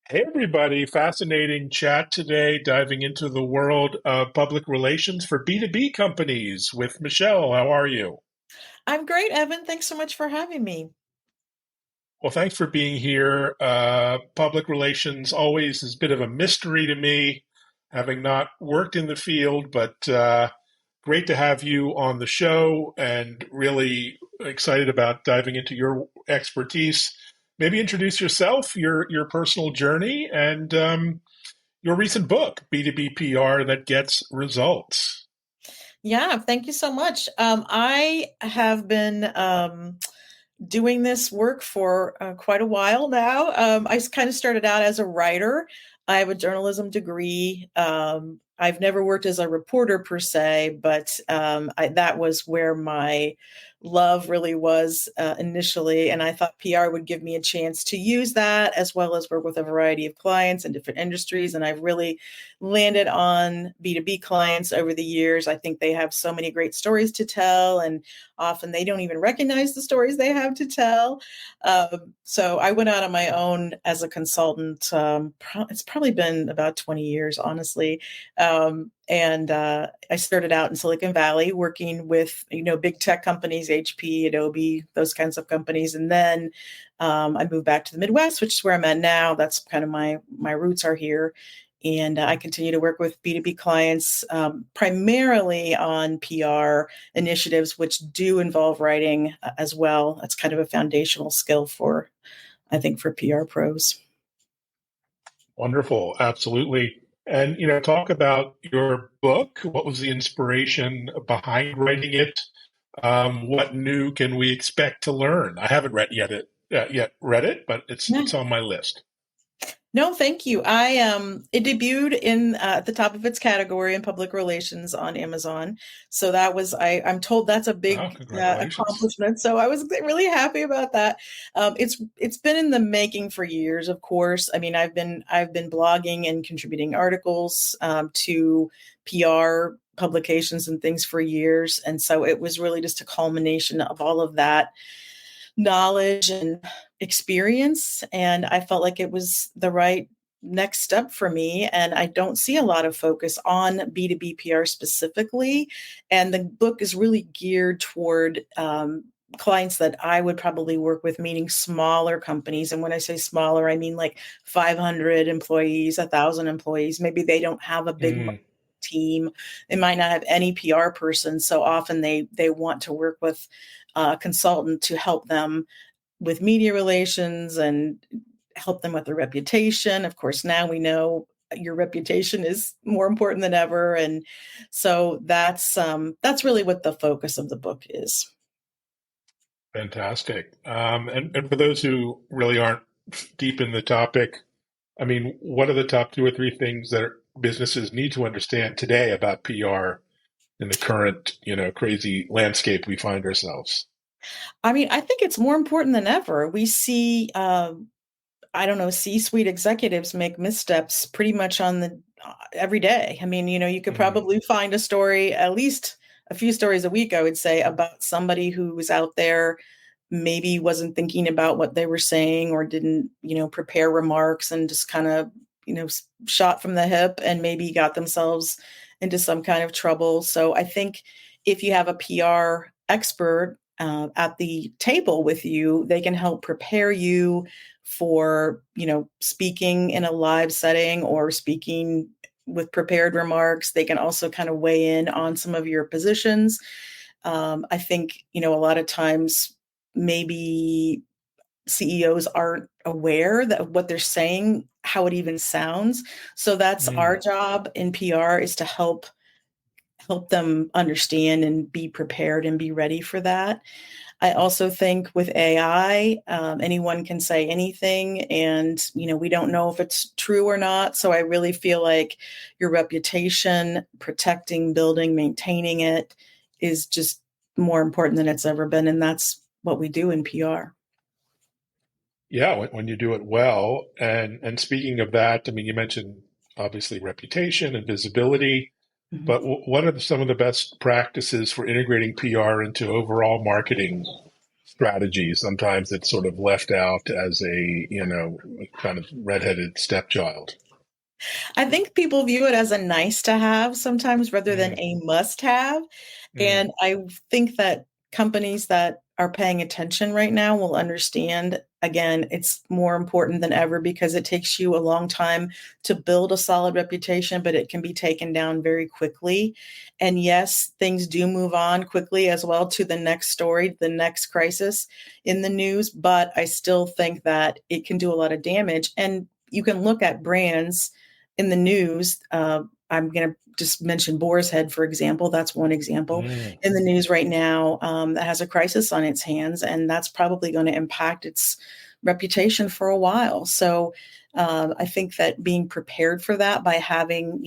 Hey, everybody. Fascinating chat today, diving into the world of public relations for B2B companies with Michelle. How are you? I'm great, Evan. Thanks so much for having me. Well, thanks for being here. Public relations always is a bit of a mystery to me, having not worked in the field, but great to have you on the show and really excited about diving into your expertise. Maybe introduce yourself, your personal journey, and your recent book, B2B PR that gets results. Yeah, thank you so much. I have been doing this work for quite a while now. I kind of started out as a writer. I have a journalism degree. I've never worked as a reporter per se, but that was where my love really was initially. And I thought PR would give me a chance to use that as well as work with a variety of clients in different industries. And I've really landed on B2B clients over the years. I think they have so many great stories to tell, and often they don't even recognize the stories they have to tell. So I went out on my own as a consultant. It's probably been about 20 years, honestly. And I started out in Silicon Valley working with, big tech companies, HP, Adobe, those kinds of companies. And then I moved back to the Midwest, which is where I'm at now. That's kind of my roots are here. And I continue to work with B2B clients, primarily on PR initiatives, which do involve writing as well. That's kind of a foundational skill I think, for PR pros. Wonderful, absolutely. And talk about your book. What was the inspiration behind writing it? What new can we expect to learn? I haven't yet read it, but it's on my list. No, thank you. It debuted in at the top of its category in public relations on Amazon. So that was I'm told that's a Oh, big congratulations! accomplishment. So I was really happy about that. It's been in the making for years, of course. I mean, I've been blogging and contributing articles to PR publications and things for years, and so it was really just a culmination of all of that knowledge and experience. And I felt like it was the right next step for me. And I don't see a lot of focus on B2B PR specifically. And the book is really geared toward clients that I would probably work with, meaning smaller companies. And when I say smaller, I mean like 500 employees, 1,000 employees. Maybe they don't have a big Mm, team. They might not have any PR person. So often they want to work with a consultant to help them with media relations and help them with their reputation. Of course, now we know your reputation is more important than ever, and so that's really what the focus of the book is. fantastic. And for those who really aren't deep in the topic, I mean, what are the top two or three things that businesses need to understand today about PR in the current, crazy landscape we find ourselves? I mean, I think it's more important than ever. We see, I don't know, C-suite executives make missteps pretty much on the every day. I mean, you could Mm, probably find a story, at least a few stories a week, I would say, about somebody who was out there, maybe wasn't thinking about what they were saying or didn't, prepare remarks and just kind of, shot from the hip and maybe got themselves into some kind of trouble. So I think if you have a PR expert at the table with you, they can help prepare you for, speaking in a live setting or speaking with prepared remarks. They can also kind of weigh in on some of your positions. I think, a lot of times maybe CEOs aren't aware that what they're saying, how it even sounds. So that's our mm. job in PR, is to help them understand and be prepared and be ready for that. I also think with AI, anyone can say anything, and we don't know if it's true or not. So I really feel like your reputation, protecting, building, maintaining it, is just more important than it's ever been, and that's what we do in PR. Yeah, when you do it well. And speaking of that, I mean, you mentioned obviously reputation and visibility, but what are some of the best practices for integrating PR into overall marketing strategy. Sometimes it's sort of left out as a, kind of redheaded stepchild. I think people view it as a nice to have sometimes rather than Mm, a must have. mm, And I think that companies that are paying attention right now will understand again, it's more important than ever because it takes you a long time to build a solid reputation, but it can be taken down very quickly. And yes, things do move on quickly as well to the next story, the next crisis in the news. But I still think that it can do a lot of damage. And you can look at brands in the news. I'm going to just mention Boar's Head, for example. That's one example mm. in the news right now that has a crisis on its hands, and that's probably going to impact its reputation for a while. So I think that being prepared for that by having,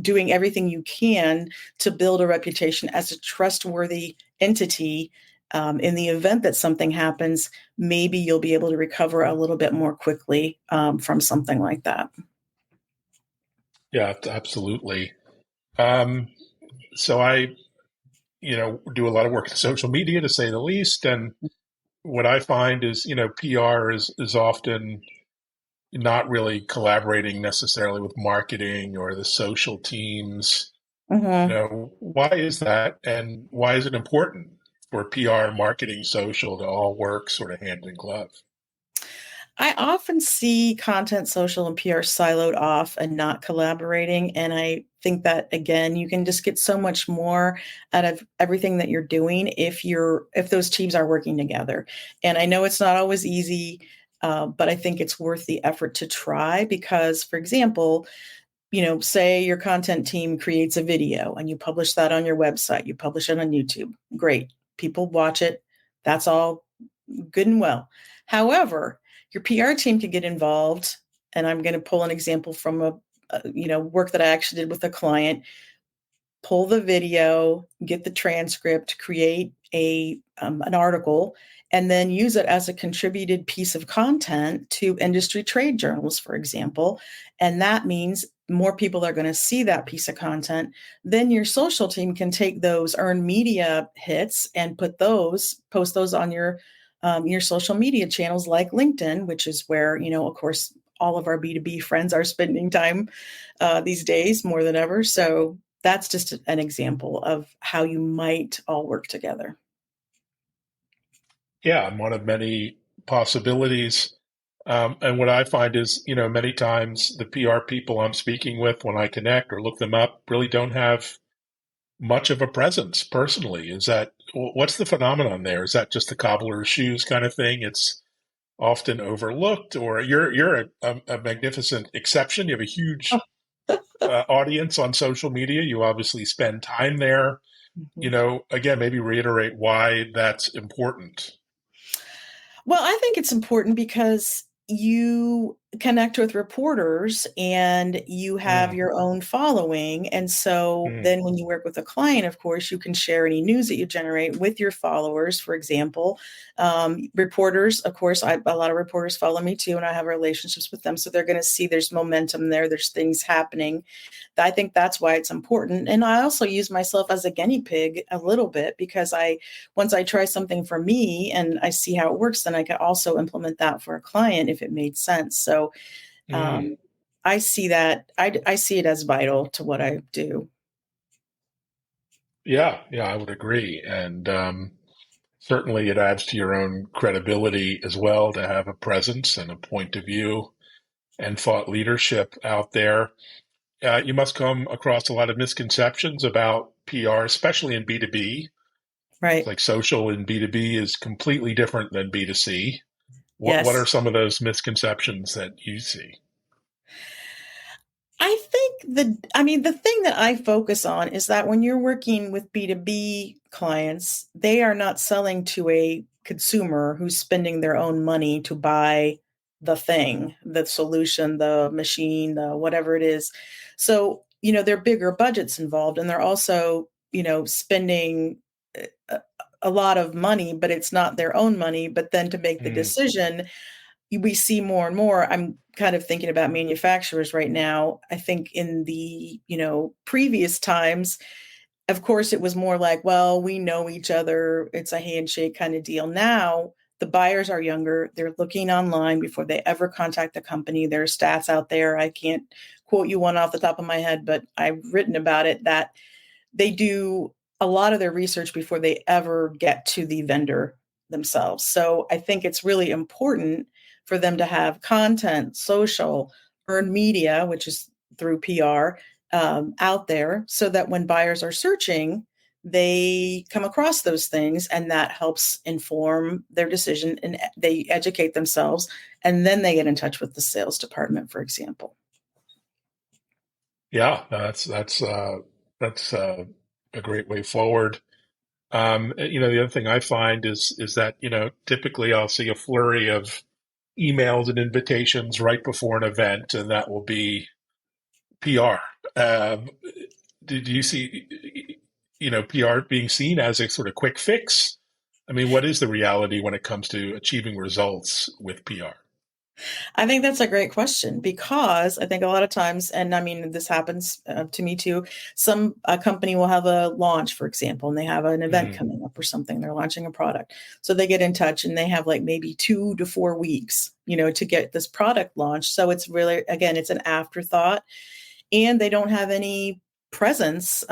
doing everything you can to build a reputation as a trustworthy entity. In the event that something happens, maybe you'll be able to recover a little bit more quickly from something like that. Yeah, absolutely. Um, so I, do a lot of work in social media to say the least. And what I find is, PR is often not really collaborating necessarily with marketing or the social teams. Mhm. Why is that? And why is it important for PR, marketing, social to all work sort of hand in glove? I often see content, social, and PR siloed off and not collaborating. And I think that again, you can just get so much more out of everything that you're doing if those teams are working together. And I know it's not always easy, but I think it's worth the effort to try because, for example, say your content team creates a video and you publish that on your website, you publish it on YouTube. Great. People watch it. That's all good and well. However, your PR team can get involved, and I'm going to pull an example from work that I actually did with a client. Pull the video, get the transcript, create an article, and then use it as a contributed piece of content to industry trade journals, for example. And that means more people are going to see that piece of content. Then your social team can take those earned media hits and post those on your social media channels like LinkedIn, which is where, of course, all of our B2B friends are spending time these days more than ever. So that's just an example of how you might all work together. Yeah, I'm one of many possibilities. And what I find is, many times the PR people I'm speaking with when I connect or look them up really don't have much of a presence personally. What's the phenomenon there? Is that just the cobbler's shoes kind of thing? It's often overlooked, or you're a magnificent exception. You have a huge audience on social media. You obviously spend time there. Mhm. Again, maybe reiterate why that's important. Well, I think it's important because you connect with reporters and you have Mm, your own following. And so mm, then when you work with a client, of course, you can share any news that you generate with your followers, for example. Reporters, of course, a lot of reporters follow me too, and I have relationships with them. So they're going to see there's momentum there, there's things happening. I think that's why it's important. And I also use myself as a guinea pig a little bit because once I try something for me and I see how it works, then I can also implement that for a client if it made sense. So mm. um, I see that I see it as vital to what I do. Yeah, yeah, I would agree. And certainly it adds to your own credibility as well to have a presence and a point of view and thought leadership out there. You must come across a lot of misconceptions about PR, especially in B2B. It's Right. like social in B2B is completely different than B2C. What are Yes. some of those misconceptions that you see? The thing that I focus on is that when you're working with B2B clients, they are not selling to a consumer who's spending their own money to buy the thing, the solution, the machine, the whatever it is. So, there are bigger budgets involved and they're also, spending a, a lot of money, but it's not their own money. But then to make the Mm, decision, we see more and more. I'm kind of thinking about manufacturers right now. I think in the, previous times, Of course, it was more like, well, we know each other. It's a handshake kind of deal. Now, the buyers are younger. They're looking online before they ever contact the company. There are stats out there. I can't quote you one off the top of my head, but I've written about it that they do a lot of their research before they ever get to the vendor themselves. So I think it's really important for them to have content, social, earned media, which is through PR, out there so that when buyers are searching, they come across those things and that helps inform their decision and they educate themselves and then they get in touch with the sales department, for example. Yeah, that's a great way forward. The other thing I find is that typically I'll see a flurry of emails and invitations right before an event, and that will be PR. Um, did you see, PR being seen as a sort of quick fix? I mean, what is the reality when it comes to achieving results with PR? I think that's a great question because I think a lot of times, and I mean, this happens to me too. Some a company will have a launch, for example, and they have an event Mm, coming up or something. They're launching a product. So they get in touch and they have like maybe 2 to 4 weeks, to get this product launched. So it's really, again, it's an afterthought and they don't have any presence.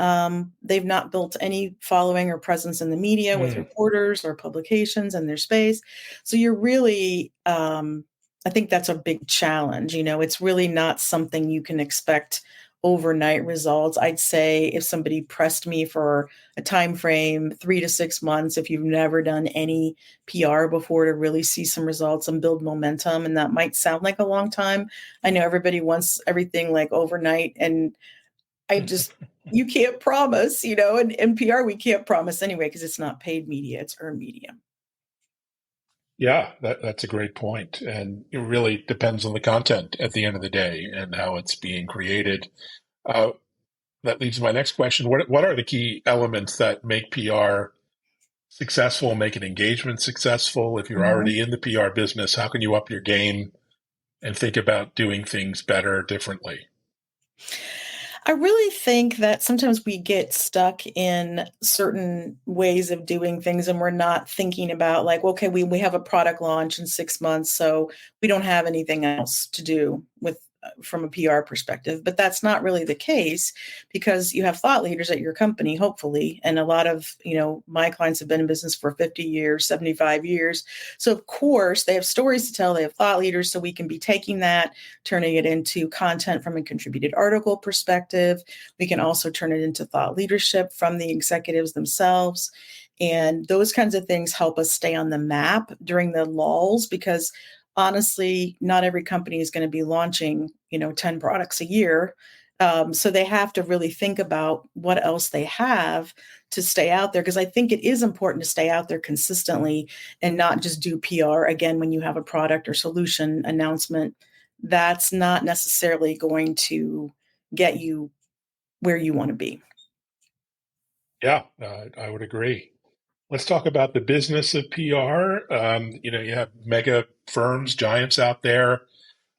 They've not built any following or presence in the media with mm. reporters or publications in their space. So you're really, I think that's a big challenge. It's really not something you can expect overnight results. I'd say if somebody pressed me for a time frame, 3 to 6 months, if you've never done any PR before to really see some results and build momentum, and that might sound like a long time. I know everybody wants everything like overnight, and I just you can't promise, and NPR we can't promise anyway because it's not paid media, it's earned media. Yeah, that's a great point. And it really depends on the content at the end of the day and how it's being created. Uh, that leads to my next question. What are the key elements that make PR successful, make an engagement successful? If you're Mhm. already in the PR business, how can you up your game and think about doing things better, differently? I really think that sometimes we get stuck in certain ways of doing things and we're not thinking about like, okay, we have a product launch in 6 months, so we don't have anything else to do with from a PR perspective. But that's not really the case because you have thought leaders at your company, hopefully. And a lot of, my clients have been in business for 50 years, 75 years. So of course they have stories to tell, they have thought leaders, so we can be taking that, turning it into content from a contributed article perspective. We can also turn it into thought leadership from the executives themselves. And those kinds of things help us stay on the map during the lulls because honestly, not every company is going to be launching, 10 products a year. So they have to really think about what else they have to stay out there because I think it is important to stay out there consistently and not just do PR again when you have a product or solution announcement that's not necessarily going to get you where you want to be. Yeah, I would agree. Let's talk about the business of PR. You have mega firms, giants out there,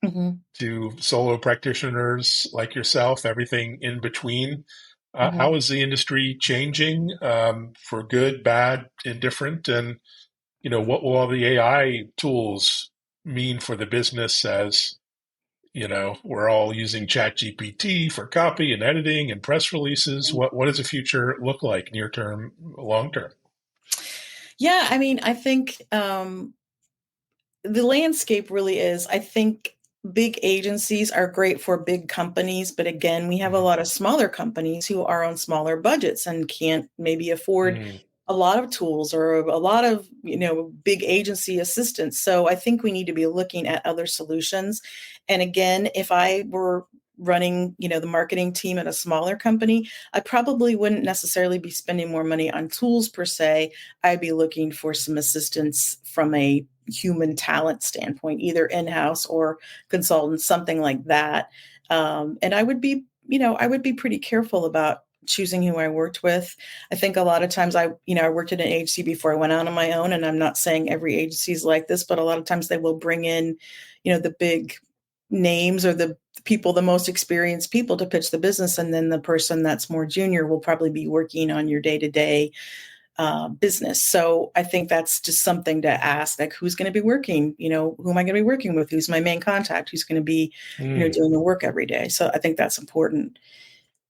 Mhm, to solo practitioners like yourself, everything in between. How mhm. is the industry changing for good, bad, indifferent? And, what will all the AI tools mean for the business as, we're all using ChatGPT for copy and editing and press releases? What does the future look like near term, long term? Yeah, I mean, I think the landscape really is. I think big agencies are great for big companies, but again, we have a lot of smaller companies who are on smaller budgets and can't maybe afford Mm-hmm. a lot of tools or a lot of, big agency assistance. So I think we need to be looking at other solutions. And again, if I were running, the marketing team at a smaller company, I probably wouldn't necessarily be spending more money on tools per se. I'd be looking for some assistance from a human talent standpoint, either in-house or consultants, something like that. And I would be pretty careful about choosing who I worked with. I think a lot of times I worked at an agency before I went out on my own, and I'm not saying every agency is like this, but a lot of times they will bring in, the big names or the people, the most experienced people to pitch the business. And then the person that's more junior will probably be working on your day to day business. So I think that's just something to ask, like, who's going to be working? Who am I going to be working with? Who's my main contact? Who's going to be, Mm. doing the work every day? So I think that's important.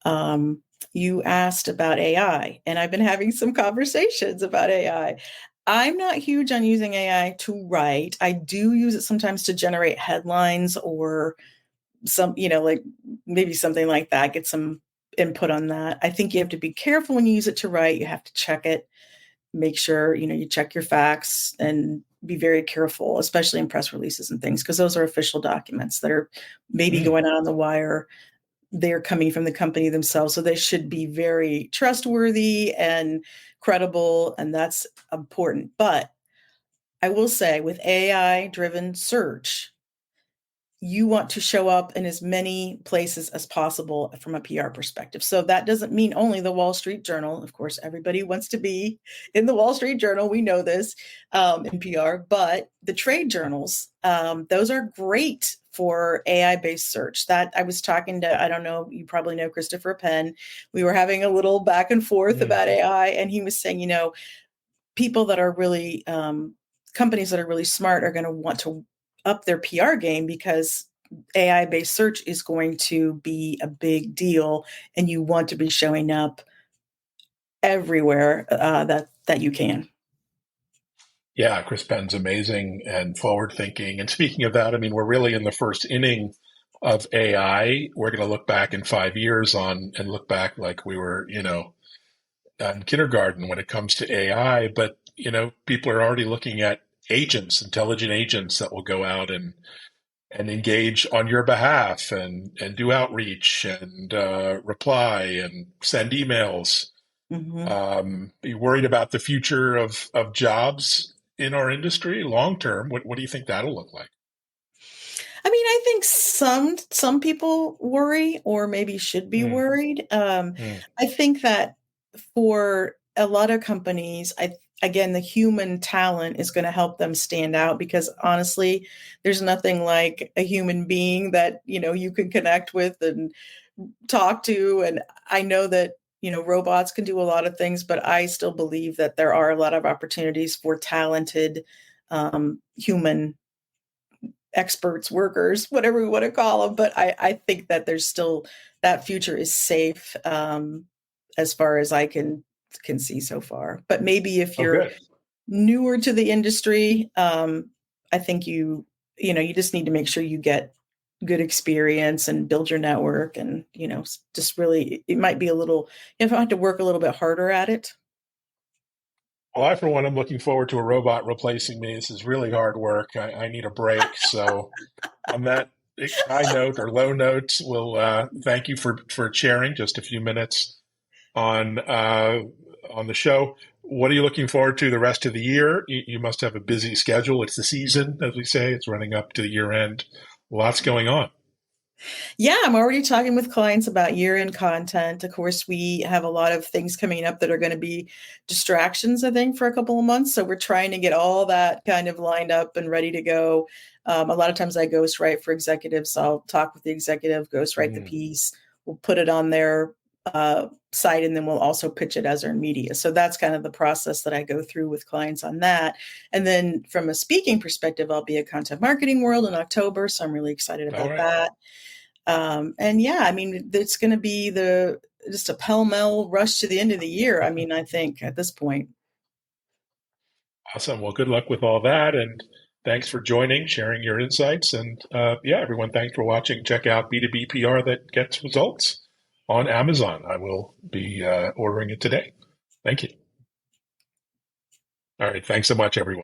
Um, you asked about AI, and I've been having some conversations about AI. I'm not huge on using AI to write. I do use it sometimes to generate headlines or some, like maybe something like that, get some input on that. I think you have to be careful when you use it to write. You have to check it, make sure, you check your facts and be very careful, especially in press releases and things, because those are official documents that are maybe Mm. going out on the wire. They're coming from the company themselves. So they should be very trustworthy and credible. And that's important. But I will say with AI driven search, you want to show up in as many places as possible from a PR perspective. So that doesn't mean only the Wall Street Journal. Of course, everybody wants to be in the Wall Street Journal. We know this in PR, but the trade journals, those are great for AI based search. That I was talking to, I don't know, you probably know Christopher Penn. We were having a little back and forth Mm. about AI, and he was saying, people that are really companies that are really smart are going to want to up their PR game because AI based search is going to be a big deal, and you want to be showing up everywhere that you can. Yeah, Chris Penn's amazing and forward thinking. And speaking of that, I mean, we're really in the first inning of AI. We're going to look back in 5 years on and look back like we were, in kindergarten when it comes to AI. But, people are already looking at agents, intelligent agents that will go out and engage on your behalf and do outreach and reply and send emails. Mm-hmm. Are you worried about the future of jobs in our industry long term? What do you think that'll look like? I mean, I think some people worry or maybe should be Mm. worried. Mm. I think that for a lot of companies, again, the human talent is going to help them stand out because honestly, there's nothing like a human being that you can connect with and talk to. And I know that robots can do a lot of things, but I still believe that there are a lot of opportunities for talented human experts, workers, whatever we want to call them. But I think that there's still that future is safe as far as I can see so far. But maybe if Oh, you're good. newer to the industry, I think you just need to make sure you get good experience and build your network and just really it might be a little you have to work a little bit harder at it. Well, I, for one, am looking forward to a robot replacing me. This is really hard work. I need a break. So, on that high note or low note, we'll thank you for sharing just a few minutes on the show. What are you looking forward to the rest of the year? You must have a busy schedule. It's the season, as we say. It's running up to the year end. Lots going on. Yeah, I'm already talking with clients about year-end content. Of course, we have a lot of things coming up that are going to be distractions, I think, for a couple of months. So we're trying to get all that kind of lined up and ready to go. A lot of times I ghostwrite for executives. So I'll talk with the executive, ghostwrite the Mm. piece. We'll put it on their site, and then we'll also pitch it as earned media. So that's kind of the process that I go through with clients on that. And then from a speaking perspective, I'll be at Content Marketing World in October. So I'm really excited All about right. that. And yeah, I mean, it's going to be just a pell mell rush to the end of the year. I mean, I think at this point. Awesome. Well, good luck with all that. And thanks for joining, sharing your insights. And yeah, everyone, thanks for watching. Check out B2B PR that gets results on Amazon. I will be ordering it today. Thank you. All right. Thanks so much, everyone.